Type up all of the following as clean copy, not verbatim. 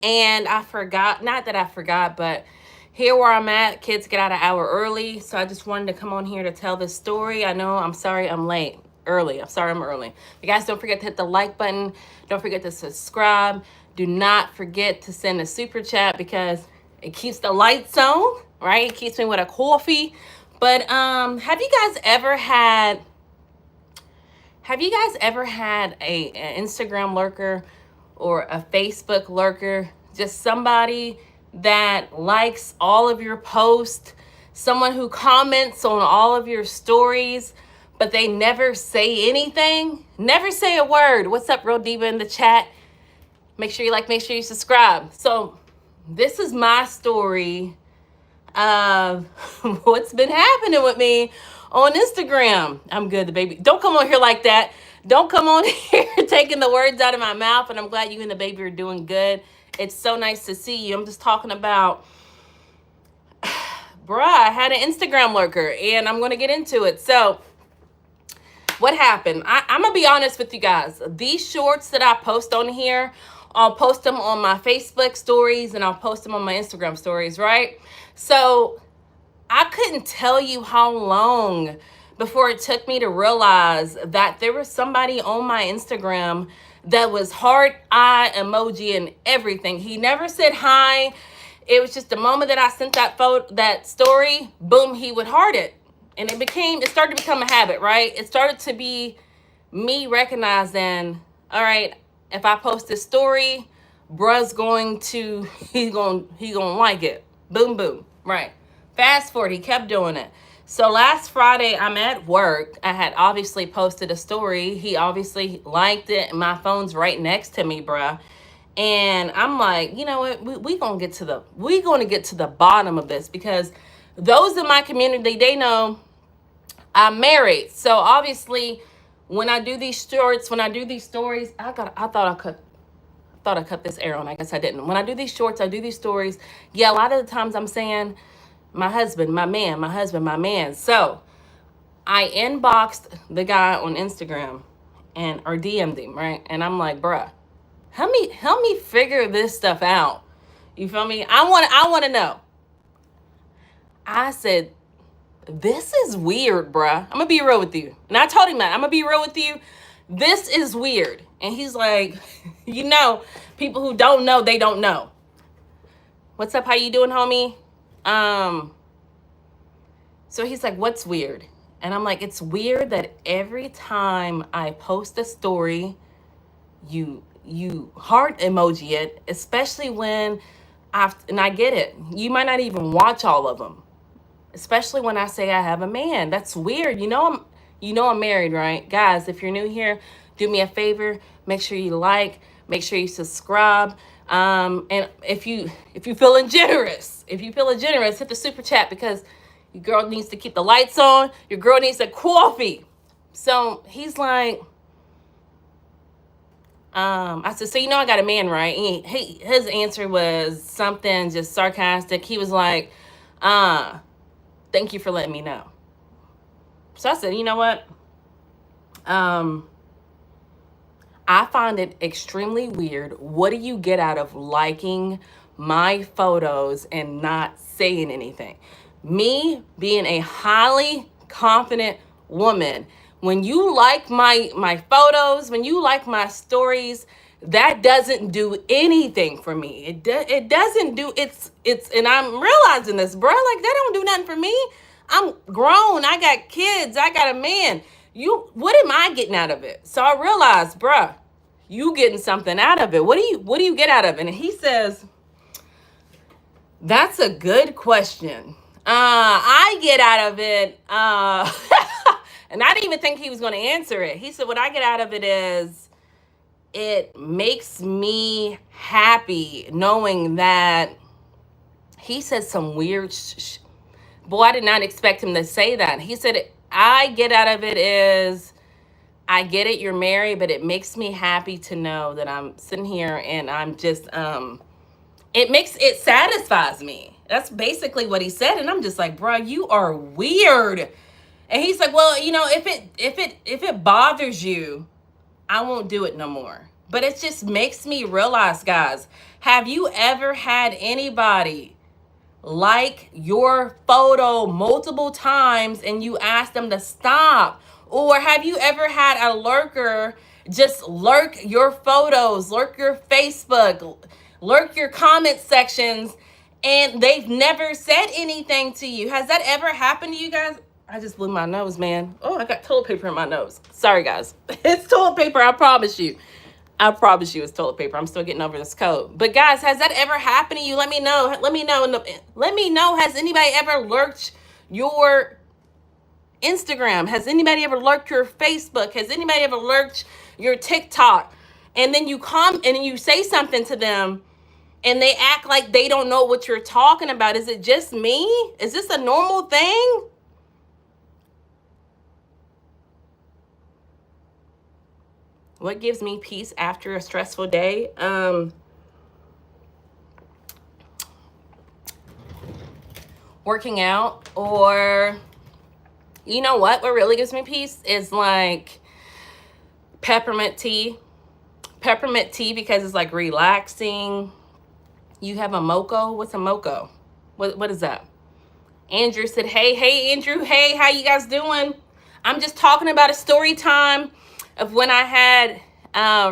And I forgot, not that I forgot, but here where I'm at, kids get out an hour early. So I just wanted to come on here to tell this story. I know, I'm sorry I'm late. Early. I'm sorry I'm early. You guys, don't forget to hit the like button. Don't forget to subscribe. Do not forget to send a super chat because it keeps the lights on, right? It keeps me with a coffee. But have you guys ever had an Instagram lurker or a Facebook lurker? Just somebody that likes all of your posts, someone who comments on all of your stories, but they never say anything, never say a word. What's up, Real Diva in the chat? Make sure you like, make sure you subscribe. So this is my story of what's been happening with me on Instagram. I'm good, the baby. Don't come on here like that. Don't come on here taking the words out of my mouth. And I'm glad you and the baby are doing good. It's so nice to see you. I'm just talking about, bruh, I had an Instagram lurker and I'm going to get into it. So what happened? I'm going to be honest with you guys. These shorts that I post on here, I'll post them on my Facebook stories and I'll post them on my Instagram stories, right? So I couldn't tell you how long before it took me to realize that there was somebody on my Instagram that was heart eye emoji and everything. He never said hi. It was just the moment that I sent that photo, that story, boom, he would heart it. And it started to become a habit, right? It started to be me recognizing, all right, if I post this story, bruh's he's gonna like it. Boom, boom, right. Fast forward, he kept doing it. So last Friday, I'm at work. I had obviously posted a story. He obviously liked it. My phone's right next to me, bruh. And I'm like, you know what? We're gonna get to the bottom of this, because those in my community, they know I'm married. So obviously, when I do these shorts, when I do these stories, I thought I cut this arrow, and I guess I didn't. When I do these shorts, I do these stories. Yeah, a lot of the times I'm saying my husband, my man, my husband, my man. So I inboxed the guy on Instagram or DM'd him, right? And I'm like, bruh, help me figure this stuff out. You feel me? I want to know. I said, this is weird, bruh. I'm gonna be real with you. And I told him that. I'm gonna be real with you. This is weird. And he's like, people who don't know, they don't know. What's up? How you doing, homie? So he's like, what's weird? And I'm like, it's weird that every time I post a story, you heart emoji it, especially when and I get it. You might not even watch all of them, especially when I say I have a man. That's weird. I'm married, right? Guys, if you're new here, do me a favor, make sure you like, make sure you subscribe. And if you feeling generous, hit the super chat, because your girl needs to keep the lights on. Your girl needs a coffee. So he's like, I said, so I got a man, right? His answer was something just sarcastic. He was like, thank you for letting me know. So I said, you know what? I find it extremely weird. What do you get out of liking my photos and not saying anything? Me being a highly confident woman, when you like my photos, when you like my stories, that doesn't do anything for me. It doesn't do, it's, and I'm realizing this, bro, like that don't do nothing for me. I'm grown. I got kids. I got a man. What am I getting out of it? So I realized, bruh, you getting something out of it. What do you get out of it? And he says, that's a good question. I get out of it, and I didn't even think he was going to answer it. He said, what I get out of it is, it makes me happy knowing that he said some weird boy, I did not expect him to say that. He said, I get out of it is, I get it, you're married, but it makes me happy to know that I'm sitting here and I'm just, it satisfies me. That's basically what he said. And I'm just like, bro, you are weird. And he's like, well, if it bothers you, I won't do it no more. But it just makes me realize, guys, have you ever had anybody like your photo multiple times and you ask them to stop? Or have you ever had a lurker just lurk your photos, lurk your Facebook, lurk your comment sections, and they've never said anything to you? Has that ever happened to you guys? I just blew my nose, man. Oh, I got toilet paper in my nose. Sorry, guys. It's toilet paper, I promise you. I promise you it's toilet paper. I'm still getting over this cold. But guys, has that ever happened to you? Let me know. Let me know. Let me know. Has anybody ever lurked your Instagram? Has anybody ever lurked your Facebook? Has anybody ever lurked your TikTok? And then you come and you say something to them and they act like they don't know what you're talking about. Is it just me? Is this a normal thing? What gives me peace after a stressful day? Working out, or you know what really gives me peace is like peppermint tea. Peppermint tea, because it's like relaxing. You have a mocha. What's a mocha? What is that? Andrew said, hey Andrew, hey, how you guys doing? I'm just talking about a story time of when I had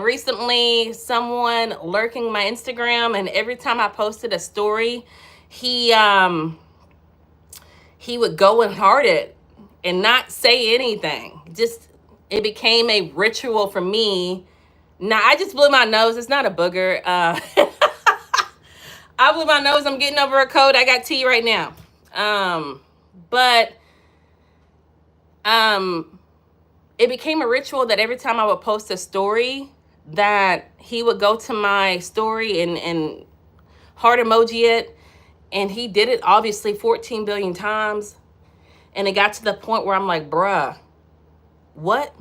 recently someone lurking my Instagram, and every time I posted a story, he would go and heart it and not say anything. Just, it became a ritual for me. Now, I just blew my nose. It's not a booger. I blew my nose. I'm getting over a cold. I got tea right now. But it became a ritual that every time I would post a story, that he would go to my story and heart emoji it. And he did it obviously 14 billion times. And it got to the point where I'm like, bruh, what,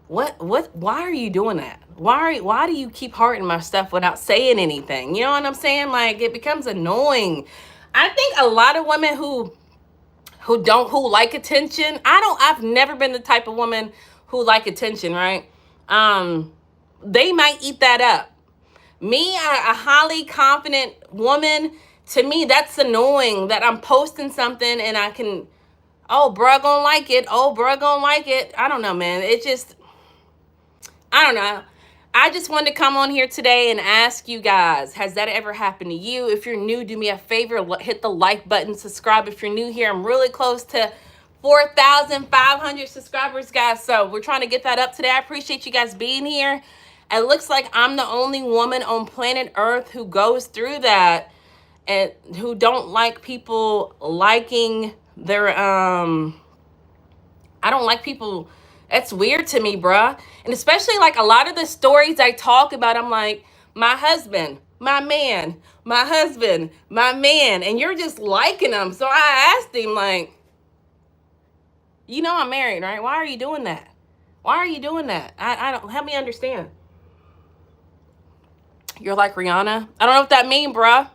why are you doing that? Why do you keep hearting my stuff without saying anything? You know what I'm saying? Like, it becomes annoying. I think a lot of women who like attention, I've never been the type of woman who like attention, right? They might eat that up. Me, a highly confident woman, to me, that's annoying that I'm posting something and I can, oh, bruh gonna like it. Oh, bruh gonna like it. I don't know, man. It just, I don't know. I just wanted to come on here today and ask you guys, has that ever happened to you? If you're new, do me a favor, hit the like button, subscribe if you're new here. I'm really close to 4,500 subscribers, guys. So we're trying to get that up today. I appreciate you guys being here. It looks like I'm the only woman on planet Earth who goes through that and who don't like people liking their, I don't like people. That's weird to me, bruh. And especially like a lot of the stories I talk about, I'm like, my husband, my man, my husband, my man, and you're just liking them. So I asked him, like, you know I'm married, right? Why are you doing that? Why are you doing that? I don't, help me understand. You're like Rihanna. I don't know what that mean, bruh.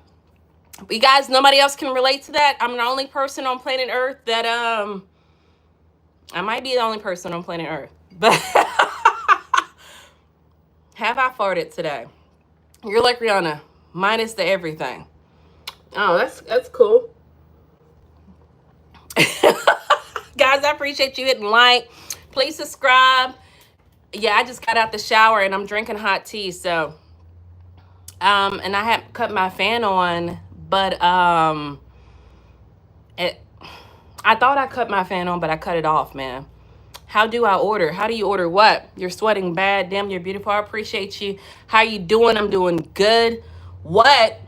But you guys, nobody else can relate to that. I'm the only person on planet Earth that, I might be the only person on planet Earth, but have I farted today? You're like Rihanna, minus the everything. Oh, that's cool. Guys, I appreciate you hitting like. Please subscribe. Yeah, I just got out the shower and I'm drinking hot tea, so and I haven't cut my fan on, but I thought I cut my fan on, but I cut it off, man. How do I order? How do you order what? You're sweating bad. Damn, you're beautiful. I appreciate you. How you doing? I'm doing good. What?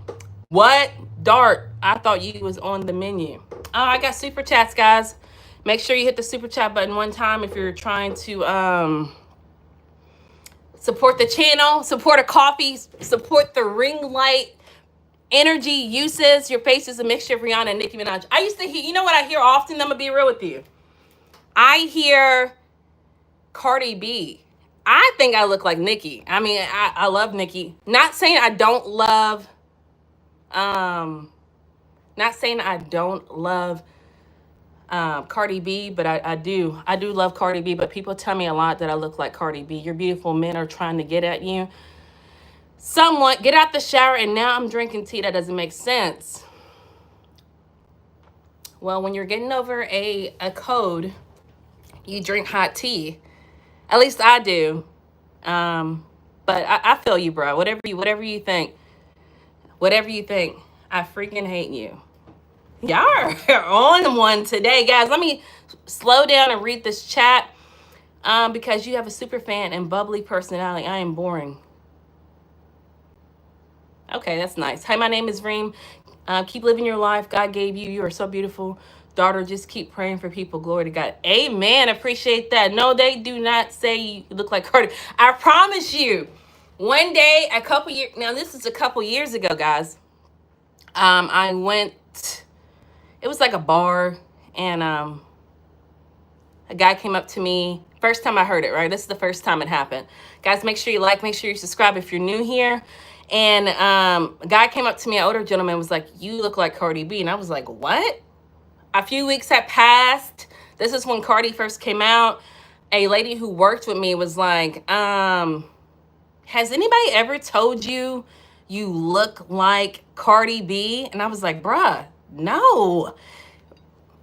Dart, I thought you was on the menu. Oh, I got super chats, guys. Make sure you hit the super chat button one time if you're trying to support the channel, support a coffee, support the ring light energy uses. Your face is a mixture of Rihanna and Nicki Minaj. I used to hear, you know what I hear often? I'm gonna be real with you. I hear Cardi B. I think I look like Nicki. I mean, I love Nicki. Not saying I don't love, Cardi B, but I do love Cardi B, but people tell me a lot that I look like Cardi B. You're beautiful. Men are trying to get at you. somewhat, get out the shower, and now I'm drinking tea. That doesn't make sense. Well, when you're getting over a cold, you drink hot tea. At least I do. But I feel you, bro. Whatever you think, I freaking hate you. Y'all are on one today, guys. Let me slow down and read this chat. Because you have a super fan and bubbly personality. I am boring. Okay, that's nice. Hi, my name is Reem. Keep living your life God gave you. You are so beautiful. Daughter, just keep praying for people. Glory to God. Amen. Appreciate that. No, they do not say you look like Cardi. I promise you, one day, a couple years, now this is a couple years ago, guys. I went, it was like a bar, and a guy came up to me. First time I heard it, right? This is the first time it happened. Guys, make sure you like, make sure you subscribe if you're new here. And a guy came up to me, an older gentleman, was like, you look like Cardi B. And I was like, what? A few weeks had passed. This is when Cardi first came out. A lady who worked with me was like, has anybody ever told you you look like Cardi B? And I was like, bruh, no.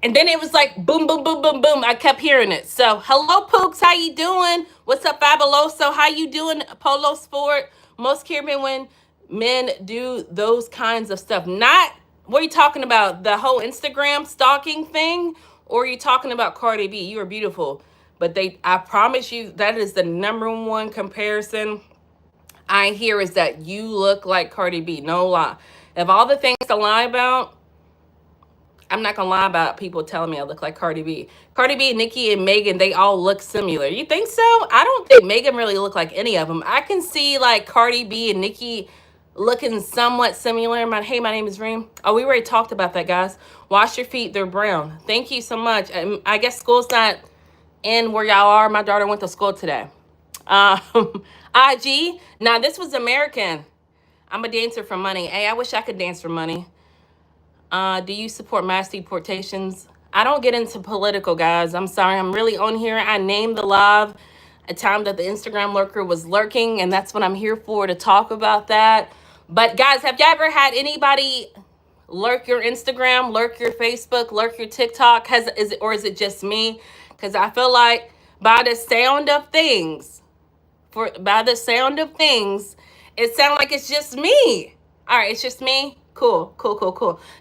And then it was like boom, boom, boom, boom, boom. I kept hearing it. So hello, Pooks. How you doing? What's up, Fabuloso? How you doing, Polo Sport? Most Caribbean when men do those kinds of stuff. Not, what are you talking about? The whole Instagram stalking thing? Or are you talking about Cardi B? You are beautiful. But I promise you, that is the number one comparison I hear, is that you look like Cardi B. No lie. Of all the things to lie about, I'm not gonna lie about people telling me I look like Cardi B. Cardi B, Nicki, and Megan, they all look similar. You think so? I don't think Megan really look like any of them. I can see like Cardi B and Nicki looking somewhat similar. Hey, my name is Reem. Oh, we already talked about that, guys. Wash your feet, they're brown. Thank you so much. I guess school's not in where y'all are. My daughter went to school today. IG, now this was American. I'm a dancer for money. Hey, I wish I could dance for money. Do you support mass deportations? I don't get into political, guys. I'm sorry. I'm really on here. I named the live a time that the Instagram lurker was lurking, and that's what I'm here for, to talk about that. But guys, have you ever had anybody lurk your Instagram, lurk your Facebook, lurk your TikTok? Is it just me? Because I feel like by the sound of things, it sounds like it's just me. All right, it's just me. Cool.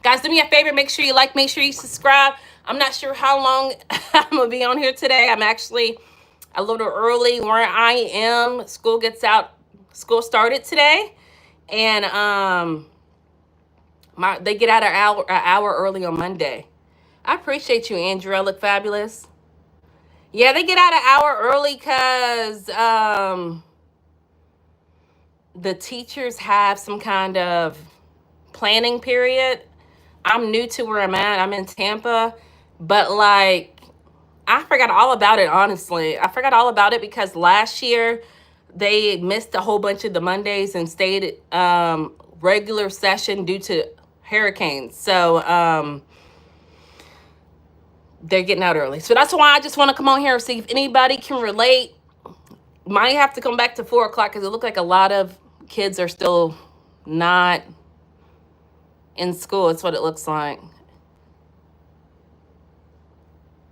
Guys, do me a favor. Make sure you like, make sure you subscribe. I'm not sure how long I'm going to be on here today. I'm actually a little early where I am. School started today. And they get out an hour early on Monday. I appreciate you, Andrew. I look fabulous. Yeah, they get out an hour early because the teachers have some kind of planning period. I'm new to where I'm at. I'm in Tampa, but like, I forgot all about it, honestly. I forgot all about it because last year they missed a whole bunch of the Mondays and stayed regular session due to hurricanes. So they're getting out early. So that's why I just want to come on here and see if anybody can relate. Might have to come back to 4 o'clock because it looked like a lot of kids are still not in school. It's what it looks like.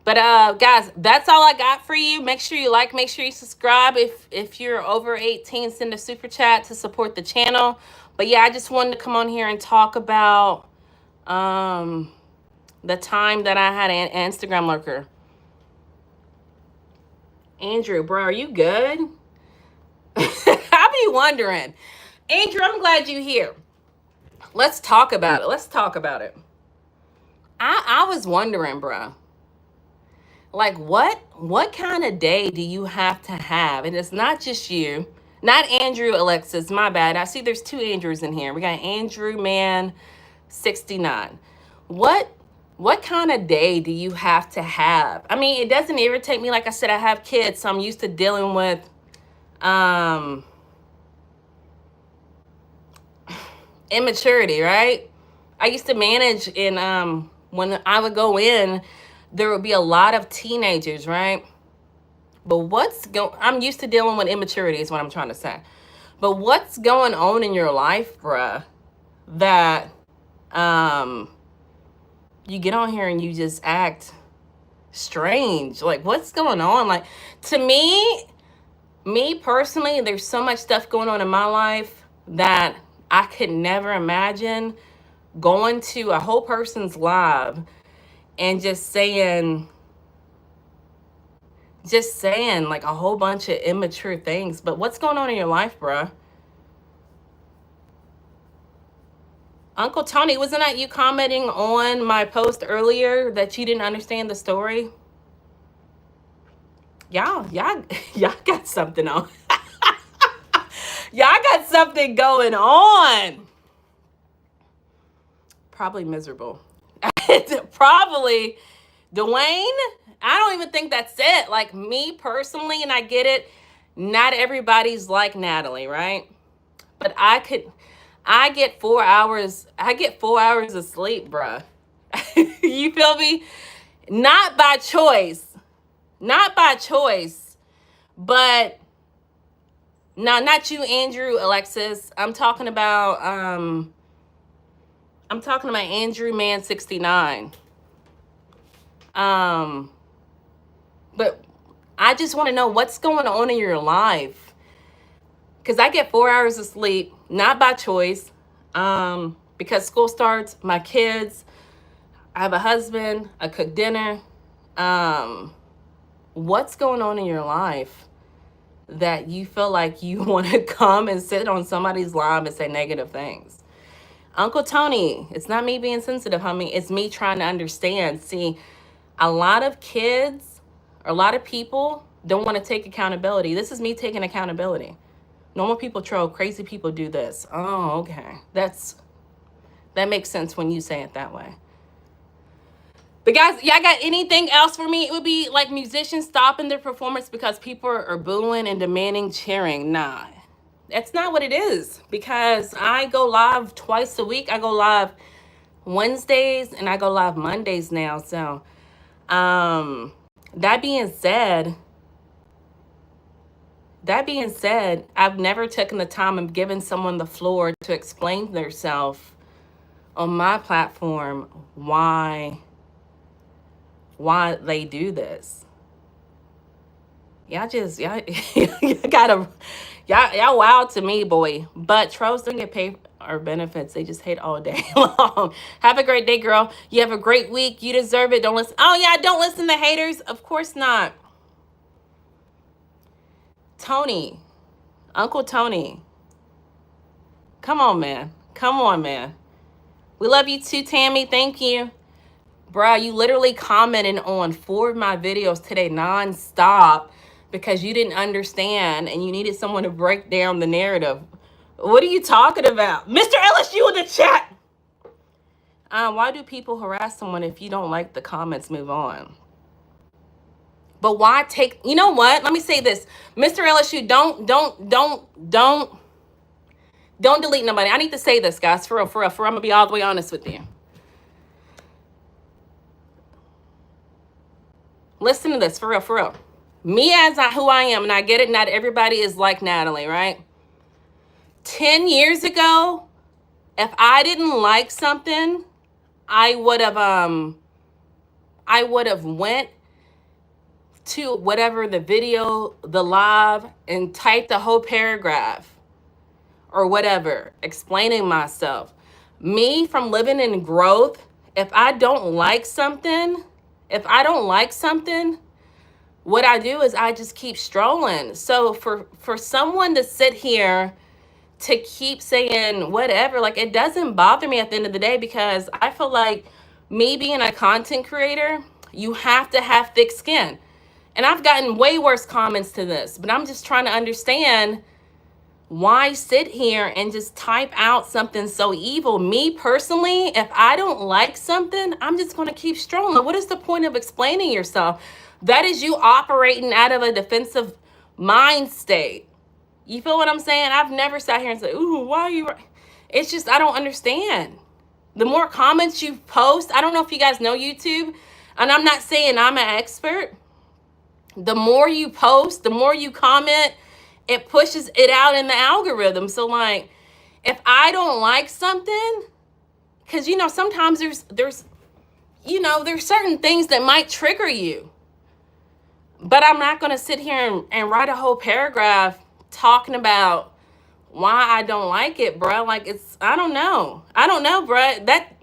But guys, that's all I got for you. Make sure you like, make sure you subscribe. If you're over 18, send a super chat to support the channel. But yeah, I just wanted to come on here and talk about the time that I had an Instagram lurker. Andrew, bro, are you good? I be wondering. Andrew, I'm glad you're here. Let's talk about it. I was wondering, bro. Like, what kind of day do you have to have? And it's not just you. Not Andrew, Alexis. My bad. I see there's 2 Andrews in here. We got Andrew Man 69. What kind of day do you have to have? I mean, it doesn't irritate me. Like I said, I have kids, so I'm used to dealing with immaturity, right? I used to manage in when I would go in, there would be a lot of teenagers, right? But I'm used to dealing with immaturity is what I'm trying to say. But what's going on in your life, bruh, that you get on here and you just act strange? Like, what's going on? Like, to me personally, there's so much stuff going on in my life that I could never imagine going to a whole person's live and just saying like a whole bunch of immature things. But what's going on in your life, bruh? Uncle Tony, wasn't that you commenting on my post earlier that you didn't understand the story? Y'all got something on. Y'all got something going on. Probably miserable. Probably Dwayne. I don't even think that's it. Like, me personally, and I get it, not everybody's like Natalie, right? But I get 4 hours of sleep, bruh. You feel me? Not by choice, but no, not you, Andrew, Alexis. I'm talking about Andrew Man 69. But I just want to know what's going on in your life. Because I get 4 hours of sleep, not by choice, because school starts, my kids, I have a husband, I cook dinner. What's going on in your life that you feel like you want to come and sit on somebody's live and say negative things? Uncle Tony, it's not me being sensitive, homie. It's me trying to understand. See, a lot of kids, or a lot of people don't want to take accountability. This is me taking accountability. Normal people troll, crazy people do this. Oh, okay. That makes sense when you say it that way. But guys, y'all got anything else for me? It would be like musicians stopping their performance because people are booing and demanding cheering. Nah, that's not what it is. Because I go live twice a week. I go live Wednesdays and I go live Mondays now. So, that being said, I've never taken the time of giving someone the floor to explain themselves on my platform why they do this. Y'all wild to me, boy. But trolls don't get paid or benefits. They just hate all day long. Have a great day, girl. You have a great week. You deserve it. Don't listen. Oh yeah, don't listen to haters. Of course not. Tony, Uncle Tony. Come on, man. We love you too, Tammy. Thank you. Bruh, you literally commented on 4 of my videos today nonstop because you didn't understand and you needed someone to break down the narrative. What are you talking about? Mr. LSU in the chat. Why do people harass someone if you don't like the comments? Move on. But why take, you know what? Let me say this. Mr. LSU, don't delete nobody. I need to say this, guys, for real. I'm gonna be all the way honest with you. Listen to this, for real. Me as who I am, and I get it, not everybody is like Natalie, right? 10 years ago, if I didn't like something, I would have went to whatever the video, the live, and typed the whole paragraph or whatever, explaining myself. Me, from living in growth, if I don't like something, what I do is I just keep strolling. So for someone to sit here to keep saying whatever, like, it doesn't bother me at the end of the day, because I feel like me being a content creator, you have to have thick skin. And I've gotten way worse comments to this, but I'm just trying to understand why sit here and just type out something so evil. Me personally, if I don't like something, I'm just going to keep strolling. What is the point of explaining yourself? That is you operating out of a defensive mind state. You feel what I'm saying? I've never sat here and said, ooh, why are you? It's just, I don't understand. The more comments you post, I don't know if you guys know YouTube, and I'm not saying I'm an expert. The more you post, the more you comment, it pushes it out in the algorithm. So like, if I don't like something, because you know, sometimes there's you know, there's certain things that might trigger you. But I'm not going to sit here and write a whole paragraph talking about why I don't like it, bruh. Like, it's, I don't know. I don't know, bruh. That,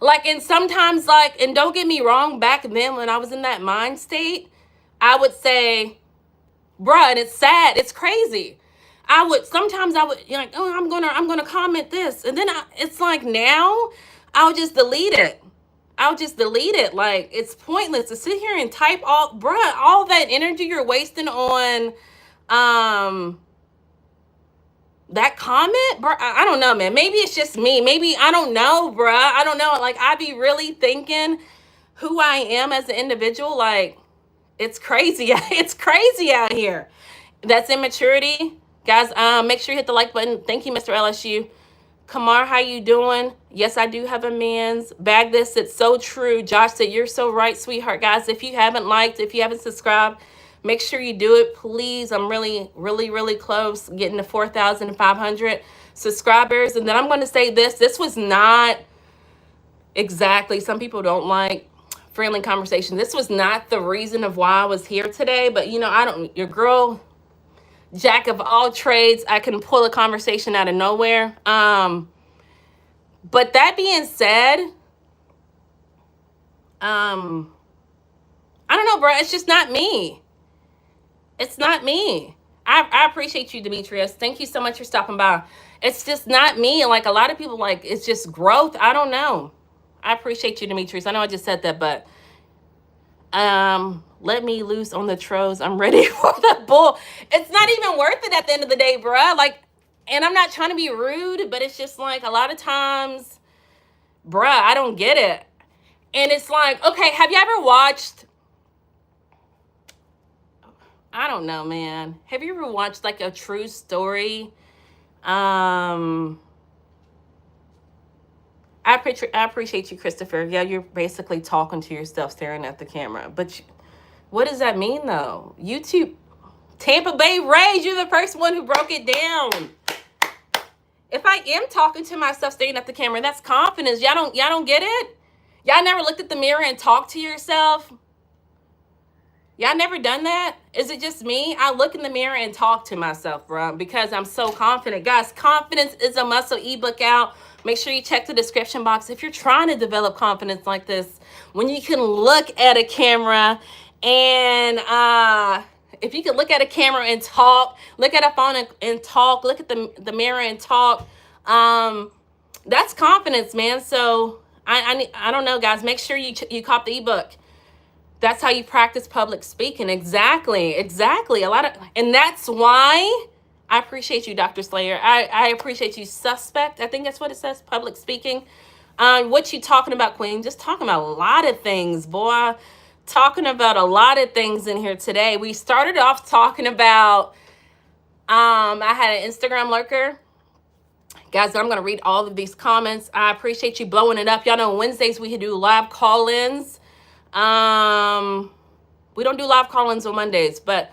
like, and sometimes, like, and don't get me wrong, back then when I was in that mind state, I would say, bruh, and it's sad. It's crazy. Sometimes I would, like, oh, I'm gonna comment this. And then it's like now I'll just delete it. I'll just delete it. Like, it's pointless to sit here and type all, bruh, all that energy you're wasting on that comment, bruh. I don't know, man. Maybe it's just me. Maybe, I don't know, bruh. I don't know. Like, I be really thinking who I am as an individual. Like, it's crazy. It's crazy out here. That's immaturity. Guys, make sure you hit the like button. Thank you, Mr. LSU. Kamar, how you doing? Yes, I do have a man's. Bag this. It's so true. Josh said, you're so right, sweetheart. Guys, if you haven't liked, if you haven't subscribed, make sure you do it, please. I'm really, really, really close getting to 4,500 subscribers. And then I'm going to say this. This was not exactly, some people don't like friendly conversation. This was not the reason of why I was here today. But, you know, your girl, jack of all trades, I can pull a conversation out of nowhere. But that being said, I don't know, bro. It's just not me. It's not me. I appreciate you, Demetrius. Thank you so much for stopping by. It's just not me. Like, a lot of people, like, it's just growth. I don't know. I appreciate you, Demetrius. I know I just said that, but let me loose on the trolls. I'm ready for the bull. It's not even worth it at the end of the day, bruh. Like, and I'm not trying to be rude, but it's just like a lot of times, bruh, I don't get it. And it's like, okay, have you ever watched, I don't know, man. Have you ever watched like a true story? I appreciate you, Christopher. Yeah, you're basically talking to yourself, staring at the camera. But what does that mean, though? YouTube, Tampa Bay Rays, you're the first one who broke it down. If I am talking to myself, staring at the camera, that's confidence. Y'all don't get it? Y'all never looked at the mirror and talked to yourself? Y'all never done that? Is it just me? I look in the mirror and talk to myself, bro, because I'm so confident. Guys, confidence is a muscle. Ebook out. Make sure you check the description box. If you're trying to develop confidence like this, when you can look at a camera and if you can look at a camera and talk, look at a phone and talk, look at the mirror and talk, that's confidence, man. So I don't know, guys. Make sure you cop the ebook. That's how you practice public speaking. Exactly. And that's why I appreciate you, Dr. Slayer. I appreciate you, Suspect. I think that's what it says, public speaking. What you talking about, Queen? Just talking about a lot of things, boy. Talking about a lot of things in here today. We started off talking about, I had an Instagram lurker. Guys, I'm going to read all of these comments. I appreciate you blowing it up. Y'all know Wednesdays we do live call-ins. We don't do live call-ins on Mondays, but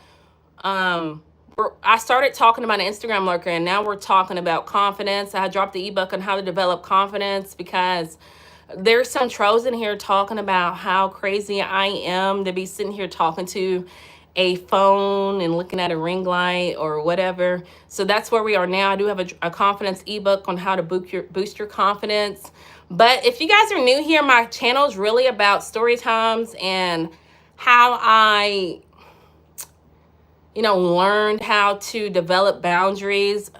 I started talking about an Instagram lurker, and now we're talking about confidence. I dropped the ebook on how to develop confidence because there's some trolls in here talking about how crazy I am to be sitting here talking to a phone and looking at a ring light or whatever. So that's where we are now. I do have a confidence ebook on how to boost your confidence. But if you guys are new here, my channel is really about story times and how I, learned how to develop boundaries.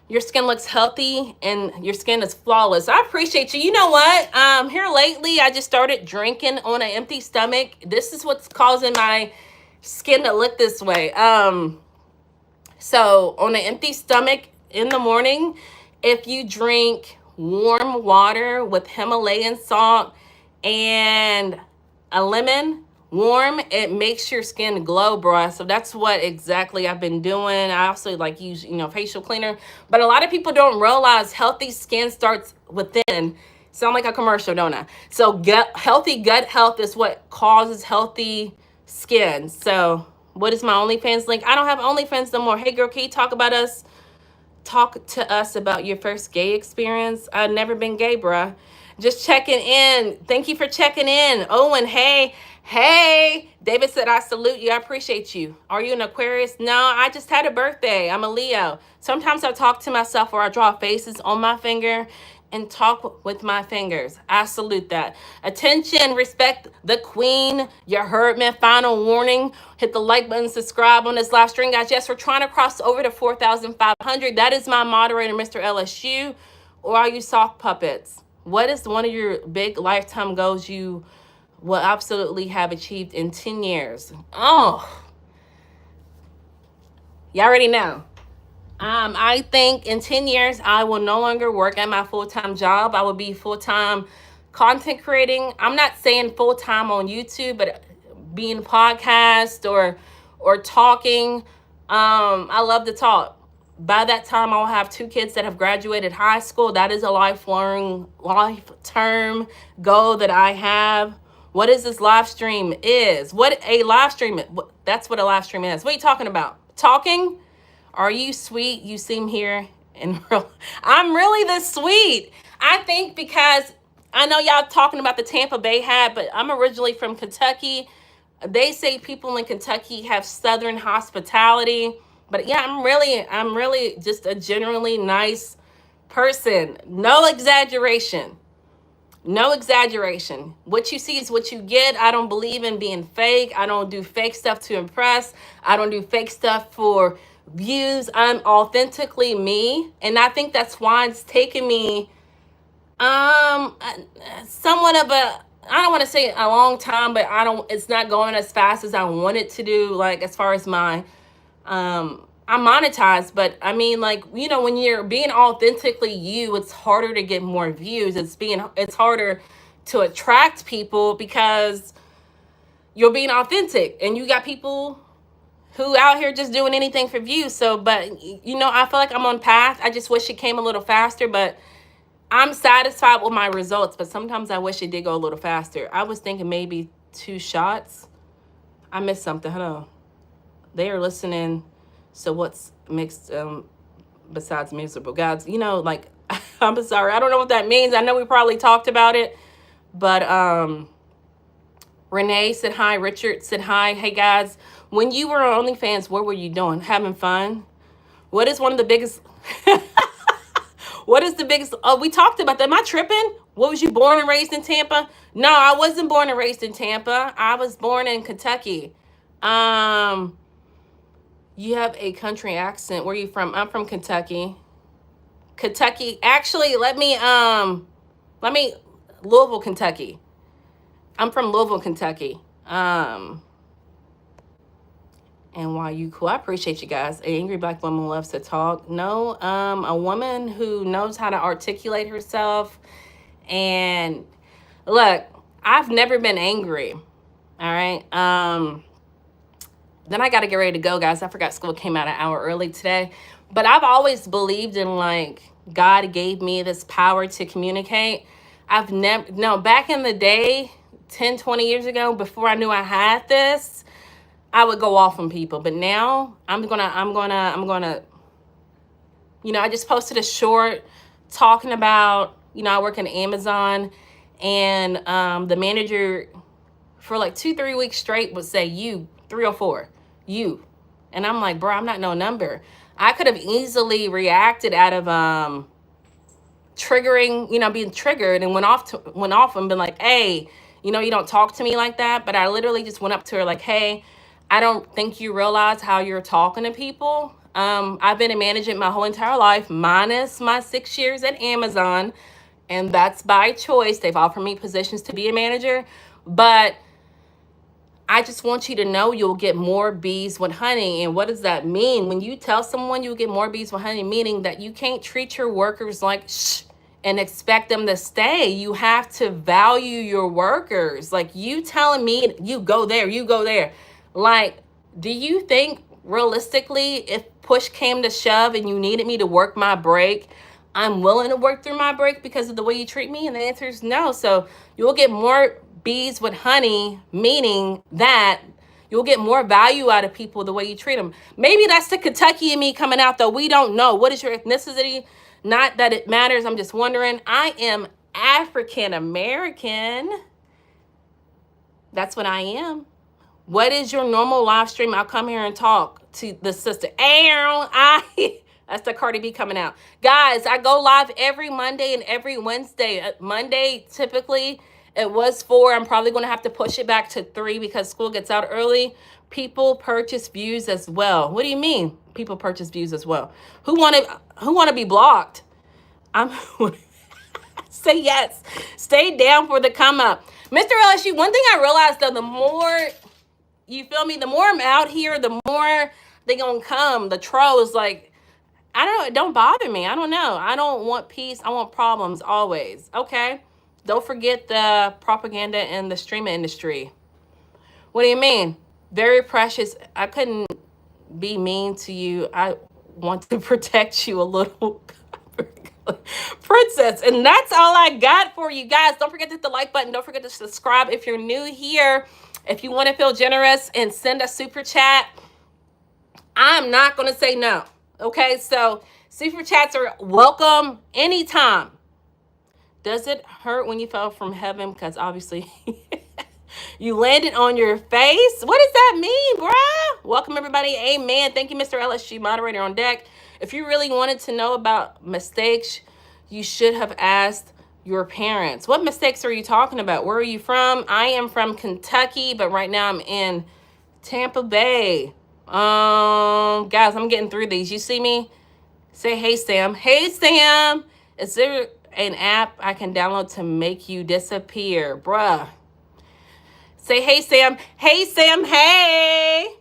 Your skin looks healthy and your skin is flawless. I appreciate you. You know what? Here lately, I just started drinking on an empty stomach. This is what's causing my skin to look this way. So on an empty stomach in the morning, if you drink warm water with Himalayan salt and a lemon, warm, it makes your skin glow, bruh. So that's what exactly I've been doing. I also use, facial cleaner. But a lot of people don't realize healthy skin starts within. Sound like a commercial, don't I? So healthy gut health is what causes healthy skin. So What is my OnlyFans link? I don't have OnlyFans no more. Hey girl, can you talk to us about your first gay experience? I've never been gay, bruh. Just checking in. Thank you for checking in. Owen, hey. Hey. David said, I salute you. I appreciate you. Are you an Aquarius? No, I just had a birthday. I'm a Leo. Sometimes I talk to myself or I draw faces on my finger and talk with my fingers. I salute that. Attention, respect the queen. You heard me. Final warning. Hit the like button, subscribe on this live stream, guys. Yes, we're trying to cross over to 4,500. That is my moderator, Mr. LSU. Or are you sock puppets? What is one of your big lifetime goals you will absolutely have achieved in 10 years? Oh, y'all already know. I think in 10 years, I will no longer work at my full-time job. I will be full-time content creating. I'm not saying full-time on YouTube, but being podcast or talking. I love to talk. By that time, I'll have 2 kids that have graduated high school. That is a life-term goal that I have. What is this live stream is? That's what a live stream is. What are you talking about? Talking? Are you sweet? You seem here in real. I'm really this sweet. I think because I know y'all talking about the Tampa Bay hat, but I'm originally from Kentucky. They say people in Kentucky have Southern hospitality. But yeah, I'm really just a generally nice person. No exaggeration. No exaggeration. What you see is what you get. I don't believe in being fake. I don't do fake stuff to impress. I don't do fake stuff for views. I'm authentically me. And I think that's why it's taken me somewhat of a, I don't want to say a long time, but it's not going as fast as I want it to do, like as far as my I'm monetized, but I mean, like, you know, when you're being authentically you, it's harder to get more views. It's harder to attract people because you're being authentic, and you got people who out here just doing anything for views. So, but you know, I feel like I'm on path. I just wish it came a little faster, but I'm satisfied with my results. But sometimes I wish it did go a little faster. I was thinking maybe 2 shots. I missed something. Hello. They are listening. So what's mixed besides miserable? Guys, you know, like, I'm sorry. I don't know what that means. I know we probably talked about it. But Renee said hi. Richard said hi. Hey, guys. When you were on OnlyFans, what were you doing? Having fun? What is one of the biggest... What is the biggest... Oh, we talked about that. Am I tripping? What, was you born and raised in Tampa? No, I wasn't born and raised in Tampa. I was born in Kentucky. You have a country accent. Where are you from? I'm from Kentucky. Kentucky. Actually, let me Louisville, Kentucky. I'm from Louisville, Kentucky. And why you cool? I appreciate you guys. An angry black woman loves to talk. No, a woman who knows how to articulate herself. And look, I've never been angry. All right. Then I got to get ready to go, guys. I forgot school came out an hour early today. But I've always believed in, like, God gave me this power to communicate. Back in the day, 10, 20 years ago, before I knew I had this, I would go off on people. But now I'm gonna, you know, I just posted a short talking about, you know, I work in Amazon, and the manager for like 2-3 weeks straight would say, you, 304, you. And I'm like, bro, I'm not no number. I could have easily reacted out of triggering, you know, being triggered, and went off and been like, hey, you know, you don't talk to me like that. But I literally just went up to her like, hey, I don't think you realize how you're talking to people. I've been in management my whole entire life, minus my 6 years at Amazon. And that's by choice. They've offered me positions to be a manager. But I just want you to know you'll get more bees with honey. And what does that mean? When you tell someone you'll get more bees with honey, meaning that you can't treat your workers like shh and expect them to stay. You have to value your workers. Like, you telling me you go there, you go there. Like, do you think realistically, if push came to shove and you needed me to work my break, I'm willing to work through my break because of the way you treat me? And the answer is no. So you'll get more bees with honey, meaning that You'll get more value out of people the way you treat them. Maybe that's the Kentucky in me coming out, though. We don't know. What is your ethnicity? Not that it matters. I'm just wondering. I am African American. That's what I am. What is your normal live stream? I'll come here and talk to the sister. That's the Cardi B coming out. Guys, I go live every Monday and every Wednesday. Monday, typically, it was 4. I'm probably going to have to push it back to 3 because school gets out early. People purchase views as well. What do you mean? People purchase views as well. Who want to be blocked? I'm say yes. Stay down for the come up. Mr. LSU, one thing I realized, though, the more, you feel me, the more I'm out here, the more they gonna come. The trolls, like, I don't know, it don't bother me. I don't know. I don't want peace. I want problems always. Okay? Don't forget the propaganda in the streaming industry. What do you mean? Very precious. I couldn't be mean to you. I want to protect you a little. Princess. And that's all I got for you guys. Don't forget to hit the like button. Don't forget to subscribe if you're new here. If you want to feel generous and send a super chat, I'm not going to say no. Okay, so super chats are welcome anytime. Does it hurt when you fell from heaven? Because obviously you landed on your face. What does that mean, bruh? Welcome, everybody. Amen. Thank you, Mr. LSG, moderator on deck. If you really wanted to know about mistakes, you should have asked your parents. What mistakes are you talking about? Where are you from? I am from Kentucky, but right now I'm in Tampa Bay. Guys, I'm getting through these. You see me? Say, hey, Sam. Hey, Sam. Is there an app I can download to make you disappear? Bruh. Say, hey, Sam. Hey, Sam. Hey.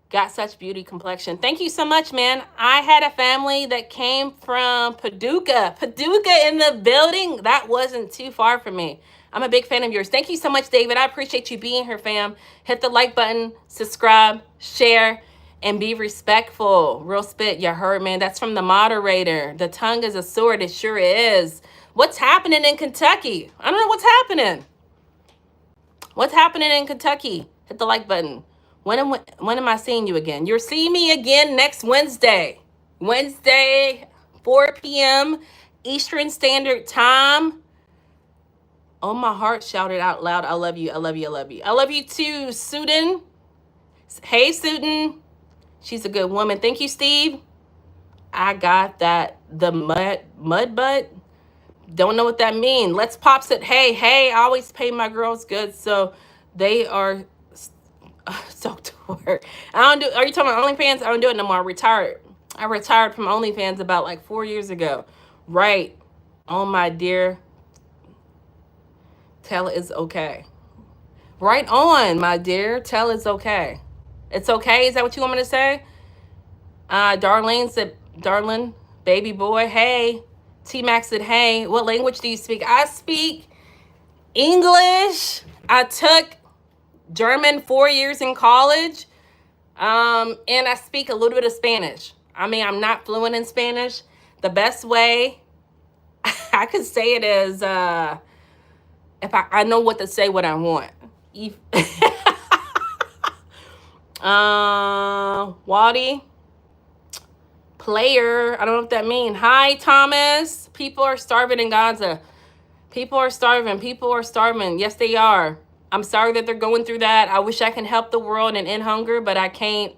Got such beauty complexion. Thank you so much, man. I had a family that came from Paducah. Paducah in the building. That wasn't too far from me. I'm a big fan of yours. Thank you so much, David. I appreciate you being here, fam. Hit the like button, subscribe, share, and be respectful. Real spit, you heard, man. That's from the moderator. The tongue is a sword. It sure is. What's happening in Kentucky? I don't know what's happening. What's happening in Kentucky? Hit the like button. When am I seeing you again? You'll see me again next Wednesday. Wednesday, 4 p.m. Eastern Standard Time. Oh, my heart shouted out loud. I love you. I love you. I love you. I love you too, Sudan. Hey, Sudan. She's a good woman. Thank you, Steve. I got that. The mud butt. Don't know what that means. Let's Pop said, hey, I always pay my girls good, so they are so to work. Are you talking about OnlyFans? I don't do it no more. I retired from OnlyFans about like 4 years ago. Right. Oh, my dear. Tell it's okay. Right on, my dear. Tell it's okay. It's okay? Is that what you want me to say? Darlene said, darling, baby boy, hey. T-Max said, hey. What language do you speak? I speak English. I took German 4 years in college. And I speak a little bit of Spanish. I mean, I'm not fluent in Spanish. The best way I could say it is if I know what to say, what I want. Wadi, player. I don't know what that means. Hi, Thomas. People are starving in Gaza. People are starving. People are starving. Yes, they are. I'm sorry that they're going through that. I wish I can help the world and end hunger, but I can't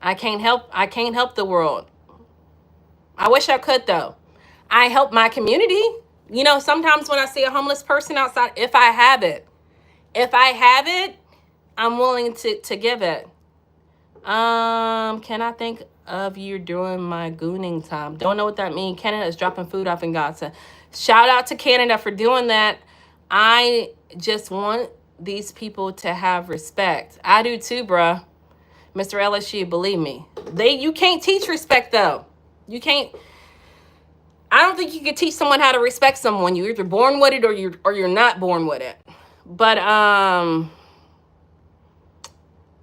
help the world. I wish I could, though. I help my community. You know, sometimes when I see a homeless person outside, if I have it, I'm willing to give it. Can I think of you during my gooning time? Don't know what that means. Canada is dropping food off in Gaza. Shout out to Canada for doing that. I just want these people to have respect. I do too, bruh. Mr. LSU, believe me. You can't teach respect, though. You can't. I don't think you can teach someone how to respect someone. You're either born with it or you're not born with it. But I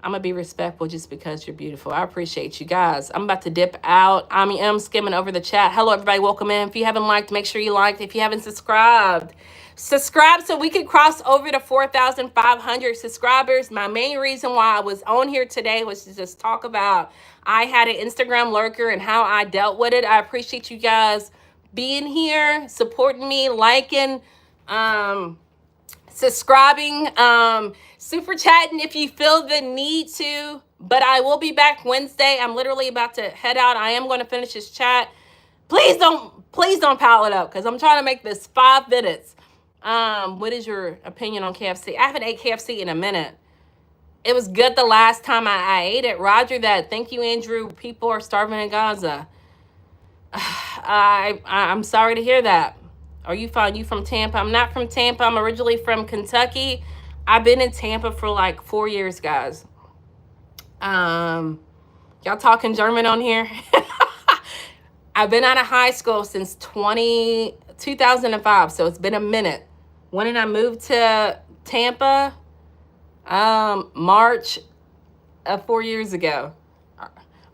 I'm going to be respectful just because you're beautiful. I appreciate you guys. I'm about to dip out. I am skimming over the chat. Hello, everybody. Welcome in. If you haven't liked, make sure you liked. If you haven't subscribed, subscribe so we can cross over to 4,500 subscribers. My main reason why I was on here today was to just talk about I had an Instagram lurker and how I dealt with it. I appreciate you guys being here, supporting me, liking, subscribing, super chatting if you feel the need to. But I will be back Wednesday. I'm literally about to head out. I am going to finish this chat. Please don't pile it up because I'm trying to make this 5 minutes. What is your opinion on KFC? I haven't ate KFC in a minute. It was good the last time I ate it. Roger that. Thank you, Andrew. People are starving in Gaza. I'm sorry to hear that. Are you fine? You from Tampa? I'm not from Tampa. I'm originally from Kentucky. I've been in Tampa for like 4 years, guys. Y'all talking German on here? I've been out of high school since 2005, so it's been a minute. When did I move to Tampa? March of 4 years ago.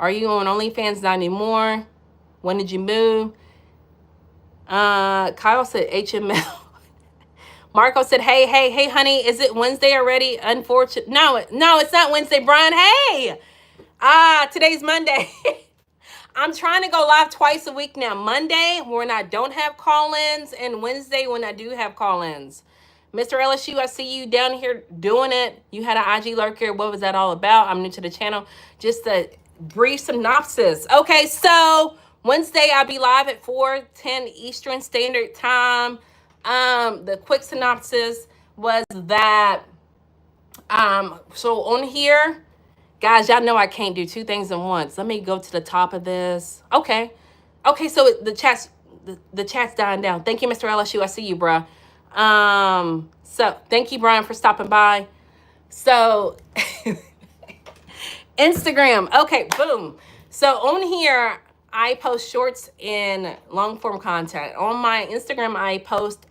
Are you on OnlyFans? Not anymore. When did you move? Kyle said HML. Marco said, hey, honey, is it Wednesday already? Unfortunate. No, it's not Wednesday, Brian. Hey, today's Monday. I'm trying to go live twice a week now. Monday when I don't have call-ins and Wednesday when I do have call-ins. Mr. LSU, I see you down here doing it. You had an IG Lurker. What was that all about? I'm new to the channel. Just a brief synopsis. Okay, so Wednesday I'll be live at 4:10 Eastern Standard Time. The quick synopsis was that, so on here, guys, y'all know I can't do 2 things at once. Let me go to the top of this. Okay, so the chat's dying down. Thank you, Mr. LSU. I see you, bruh. So thank you, Brian, for stopping by. So Instagram. Okay, boom. So on here, I post shorts and long form content. On my Instagram, I post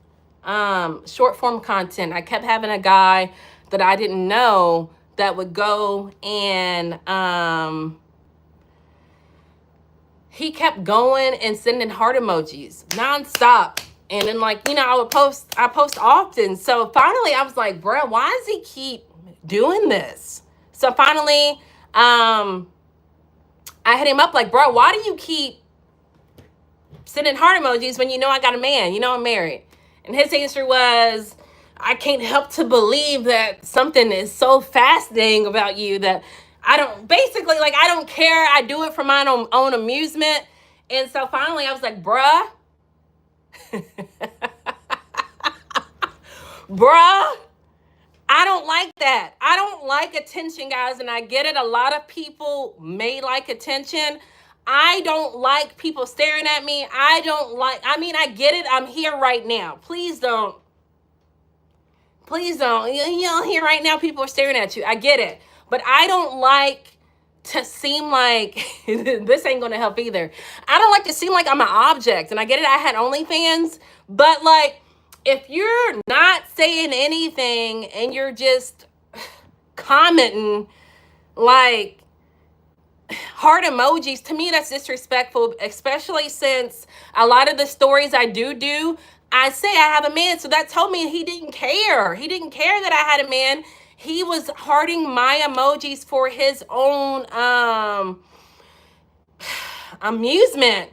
short form content. I kept having a guy that I didn't know that would go and he kept going and sending heart emojis nonstop. And then, like, you know, I post often. So finally I was like, bruh, why does he keep doing this? So finally, I hit him up like, bro, why do you keep sending heart emojis when you know I got a man? You know I'm married. And his answer was, I can't help to believe that something is so fascinating about you that I don't care. I do it for my own amusement. And so finally I was like, bruh, bruh, I don't like that. I don't like attention, guys. And I get it. A lot of people may like attention. I don't like people staring at me. I get it. I'm here right now. Please don't. You know, here right now, people are staring at you. I get it. But I don't like to seem like, this ain't going to help either. I don't like to seem like I'm an object. And I get it. I had OnlyFans. But, like, if you're not saying anything and you're just commenting, like, heart emojis, to me, that's disrespectful, especially since a lot of the stories I do, I say I have a man. So that told me he didn't care. He didn't care that I had a man. He was hearting my emojis for his own amusement.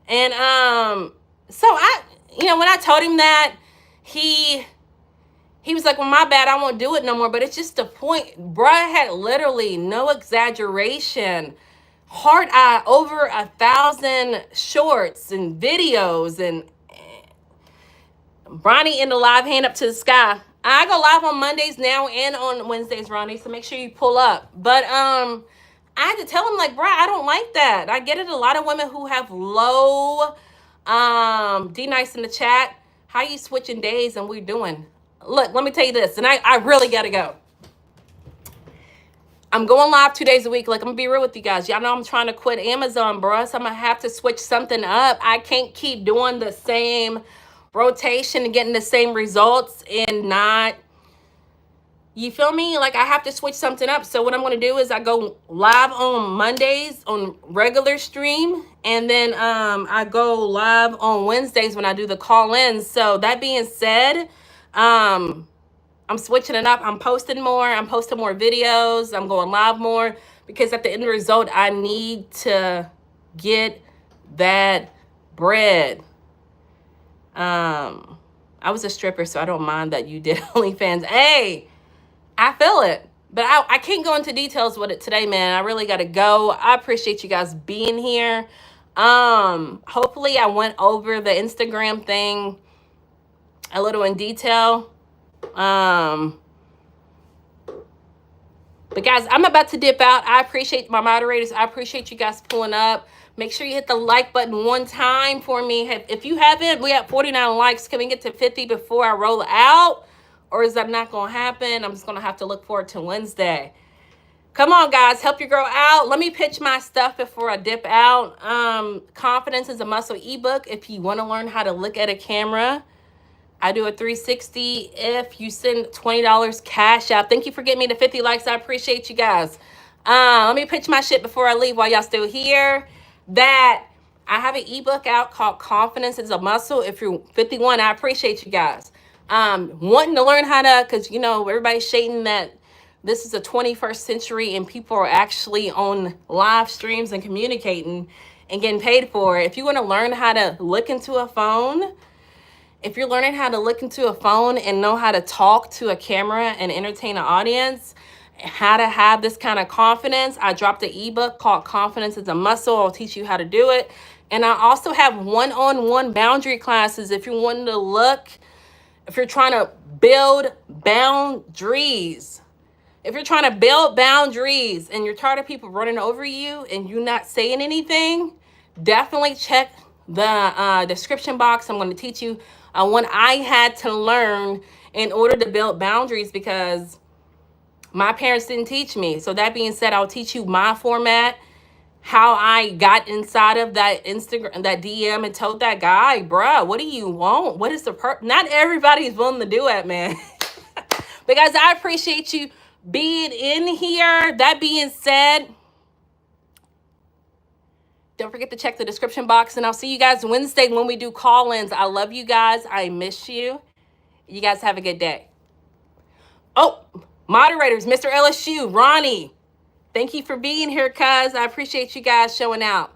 And so when I told him that, he was like, well, my bad, I won't do it no more. But it's just the point. Bruh had literally, no exaggeration, heart eye over 1,000 shorts and videos. And Ronnie in the live, hand up to the sky. I go live on Mondays now and on Wednesdays, Ronnie, so make sure you pull up. But I had to tell him, like, bruh, I don't like that. I get it. A lot of women who have low, D-Nice in the chat, how you switching days and we're doing? Look, let me tell you this, and I really got to go. I'm going live 2 days a week. Like, I'm going to be real with you guys. Y'all know I'm trying to quit Amazon, bruh, so I'm going to have to switch something up. I can't keep doing the same rotation and getting the same results and not You feel me? Like I have to switch something up. So what I'm going to do is I go live on Mondays on regular stream. And then I go live on Wednesdays when I do the call-ins. So that being said, I'm switching it up. I'm posting more. I'm posting more videos. I'm going live more because at the end result, I need to get that bread. I was a stripper, so I don't mind that you did OnlyFans. Hey, I feel it. But I can't go into details with it today, man. I really got to go. I appreciate you guys being here. Hopefully I went over the Instagram thing a little in detail. But guys, I'm about to dip out. I appreciate my moderators. I appreciate you guys pulling up. Make sure you hit the like button one time for me. If you haven't, we have 49 likes. Can we get to 50 before I roll out? Or is that not going to happen? I'm just going to have to look forward to Wednesday. Come on, guys. Help your girl out. Let me pitch my stuff before I dip out. Confidence is a Muscle ebook. If you want to learn how to look at a camera, I do a 360 if you send $20 cash out. Thank you for getting me to 50 likes. I appreciate you guys. Let me pitch my shit before I leave while y'all still here. That I have an ebook out called Confidence is a Muscle. If you're 51, I appreciate you guys. Wanting to learn how to, because, you know, everybody's shading that this is the 21st century and people are actually on live streams and communicating and getting paid for it. If you want to learn how to look into a phone, if you're learning how to look into a phone and know how to talk to a camera and entertain an audience, how to have this kind of confidence, I dropped an ebook called Confidence is a Muscle. I'll teach you how to do it. And I also have one-on-one boundary classes if you're wanting to look, if you're trying to build boundaries. If you're trying to build boundaries and you're tired of people running over you and you not saying anything, definitely check the description box. I'm going to teach you what I had to learn in order to build boundaries because my parents didn't teach me. So that being said, I'll teach you my format, how I got inside of that Instagram, that DM and told that guy, bruh, what do you want? What is the not everybody's willing to do it, man. But guys, I appreciate you being in here. That being said, don't forget to check the description box, and I'll see you guys Wednesday when we do call-ins. I love you guys. I miss you. You guys have a good day. Oh, moderators, Mr. LSU, Ronnie, thank you for being here, cuz. I appreciate you guys showing out.